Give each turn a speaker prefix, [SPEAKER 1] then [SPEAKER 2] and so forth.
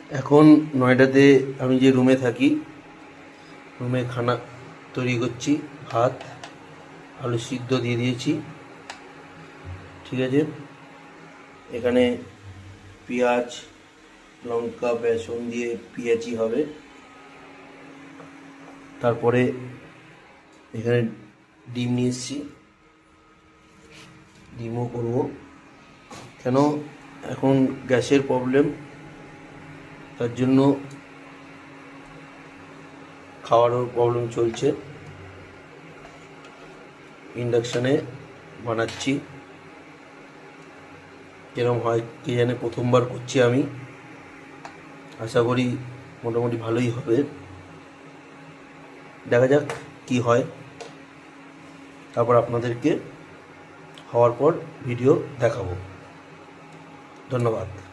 [SPEAKER 1] এখন নয়ডাতে আমি যে রুমে থাকি, রুমে খানা তৈরি করছি। ভাত, আলু সিদ্ধ দিয়ে দিয়েছি, ঠিক আছে। এখানে পেঁয়াজ, লঙ্কা, বেসন দিয়ে পেঁয়াজি হবে। তারপরে এখানে ডিম নিয়ে এসেছি, ডিমও করব। কেন এখন গ্যাসের প্রবলেম, তার জন্য খাওয়ারও প্রবলেম চলছে। ইন্ডাকশানে বানাচ্ছি, এরকম হয় কে জানে, প্রথমবার করছি আমি। আশা করি মোটামুটি ভালোই হবে, দেখা যাক কি হয়। তারপর আপনাদেরকে হওয়ার পর ভিডিও দেখাবো। ধন্যবাদ।